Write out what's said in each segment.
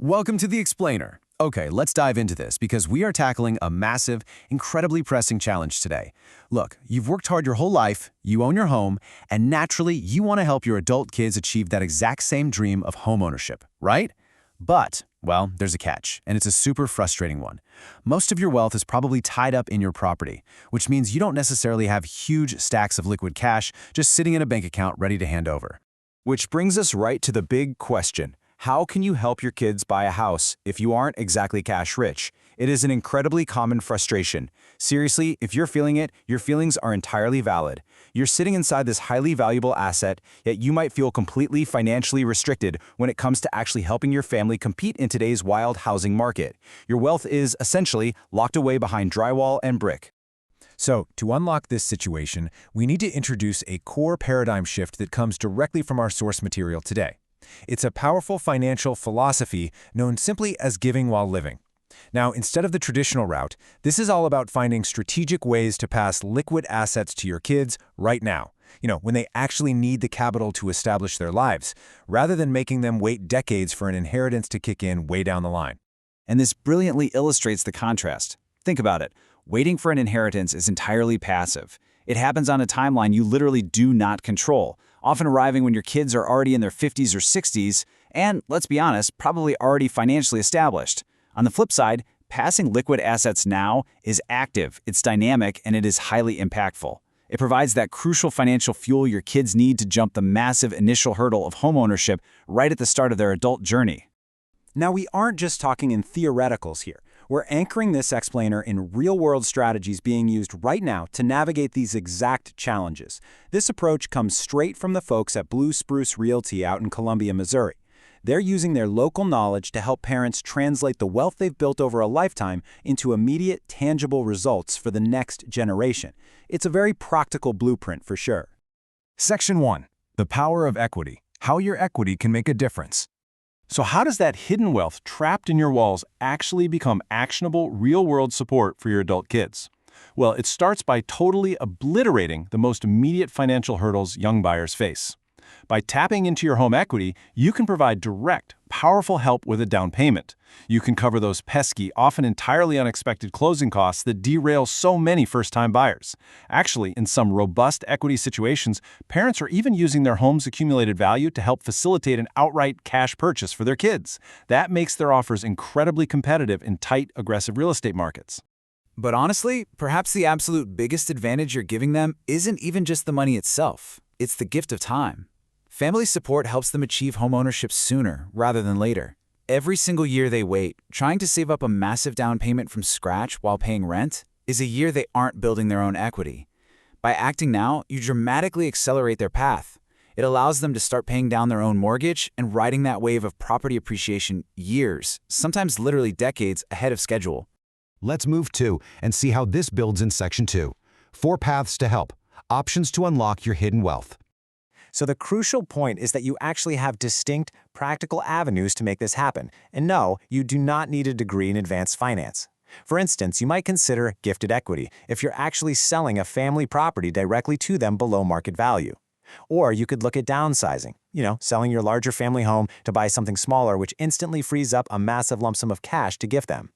Welcome to The Explainer. Okay, let's dive into this because we are tackling a massive, incredibly pressing challenge today. Look, you've worked hard your whole life, you own your home, and naturally, you want to help your adult kids achieve that exact same dream of homeownership, right? But, well, there's a catch, and it's a super frustrating one. Most of your wealth is probably tied up in your property, which means you don't necessarily have huge stacks of liquid cash just sitting in a bank account ready to hand over. Which brings us right to the big question. How can you help your kids buy a house if you aren't exactly cash rich? It is an incredibly common frustration. Seriously, if you're feeling it, your feelings are entirely valid. You're sitting inside this highly valuable asset, yet you might feel completely financially restricted when it comes to actually helping your family compete in today's wild housing market. Your wealth is, essentially, locked away behind drywall and brick. So, to unlock this situation, we need to introduce a core paradigm shift that comes directly from our source material today. It's a powerful financial philosophy known simply as giving while living. Now, instead of the traditional route, this is all about finding strategic ways to pass liquid assets to your kids right now, when they actually need the capital to establish their lives, rather than making them wait decades for an inheritance to kick in way down the line. And this brilliantly illustrates the contrast. Think about it. Waiting for an inheritance is entirely passive. It happens on a timeline you literally do not control, often arriving when your kids are already in their 50s or 60s, and, let's be honest, probably already financially established. On the flip side, passing liquid assets now is active, it's dynamic, and it is highly impactful. It provides that crucial financial fuel your kids need to jump the massive initial hurdle of homeownership right at the start of their adult journey. Now, we aren't just talking in theoreticals here. We're anchoring this explainer in real-world strategies being used right now to navigate these exact challenges. This approach comes straight from the folks at Blue Spruce Realty out in Columbia, Missouri. They're using their local knowledge to help parents translate the wealth they've built over a lifetime into immediate, tangible results for the next generation. It's a very practical blueprint for sure. Section 1. The power of equity. How your equity can make a difference. So how does that hidden wealth trapped in your walls actually become actionable, real-world support for your adult kids? Well, it starts by totally obliterating the most immediate financial hurdles young buyers face. By tapping into your home equity, you can provide direct, powerful help with a down payment. You can cover those pesky, often entirely unexpected closing costs that derail so many first-time buyers. Actually, in some robust equity situations, parents are even using their home's accumulated value to help facilitate an outright cash purchase for their kids. That makes their offers incredibly competitive in tight, aggressive real estate markets. But honestly, perhaps the absolute biggest advantage you're giving them isn't even just the money itself. It's the gift of time. Family support helps them achieve homeownership sooner rather than later. Every single year they wait, trying to save up a massive down payment from scratch while paying rent, is a year they aren't building their own equity. By acting now, you dramatically accelerate their path. It allows them to start paying down their own mortgage and riding that wave of property appreciation years, sometimes literally decades, ahead of schedule. Let's move to and see how this builds in Section 2. 4 paths to help. Options to unlock your hidden wealth. So the crucial point is that you actually have distinct, practical avenues to make this happen. And no, you do not need a degree in advanced finance. For instance, you might consider gifted equity if you're actually selling a family property directly to them below market value. Or you could look at downsizing, selling your larger family home to buy something smaller, which instantly frees up a massive lump sum of cash to gift them.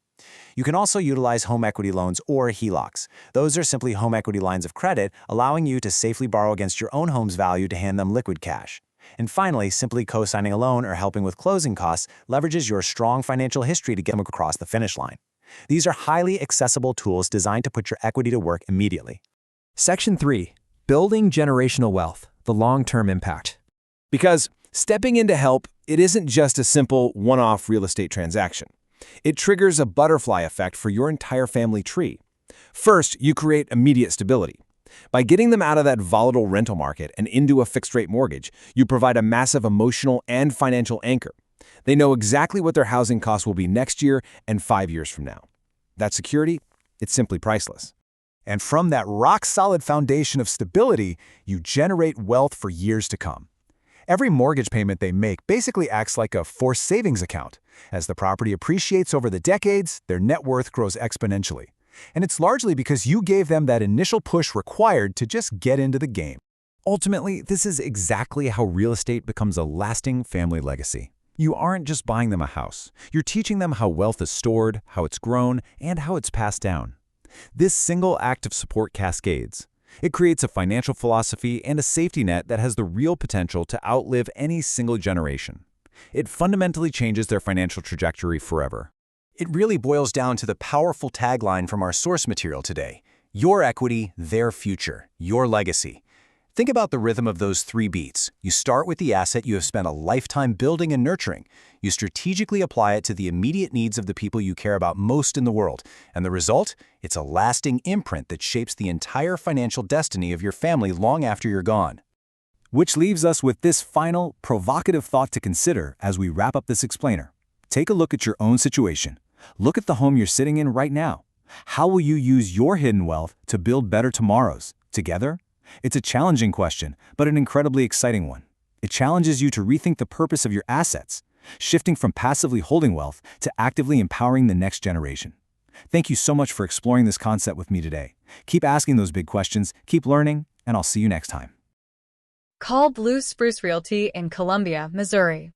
You can also utilize home equity loans or HELOCs. Those are simply home equity lines of credit, allowing you to safely borrow against your own home's value to hand them liquid cash. And finally, simply co-signing a loan or helping with closing costs leverages your strong financial history to get them across the finish line. These are highly accessible tools designed to put your equity to work immediately. Section 3. Building generational wealth, the long-term impact. Because stepping in to help, it isn't just a simple one-off real estate transaction. It triggers a butterfly effect for your entire family tree. First, you create immediate stability. By getting them out of that volatile rental market and into a fixed-rate mortgage, you provide a massive emotional and financial anchor. They know exactly what their housing costs will be next year and 5 years from now. That security, it's simply priceless. And from that rock-solid foundation of stability, you generate wealth for years to come. Every mortgage payment they make basically acts like a forced savings account. As the property appreciates over the decades, their net worth grows exponentially. And it's largely because you gave them that initial push required to just get into the game. Ultimately, this is exactly how real estate becomes a lasting family legacy. You aren't just buying them a house. You're teaching them how wealth is stored, how it's grown, and how it's passed down. This single act of support cascades. It creates a financial philosophy and a safety net that has the real potential to outlive any single generation. It fundamentally changes their financial trajectory forever. It really boils down to the powerful tagline from our source material today: your equity, their future, your legacy. Think about the rhythm of those 3 beats. You start with the asset you have spent a lifetime building and nurturing. You strategically apply it to the immediate needs of the people you care about most in the world. And the result? It's a lasting imprint that shapes the entire financial destiny of your family long after you're gone. Which leaves us with this final, provocative thought to consider as we wrap up this explainer. Take a look at your own situation. Look at the home you're sitting in right now. How will you use your hidden wealth to build better tomorrows, together? It's a challenging question, but an incredibly exciting one. It challenges you to rethink the purpose of your assets, shifting from passively holding wealth to actively empowering the next generation. Thank you so much for exploring this concept with me today. Keep asking those big questions, keep learning, and I'll see you next time. Call Blue Spruce Realty in Columbia, Missouri.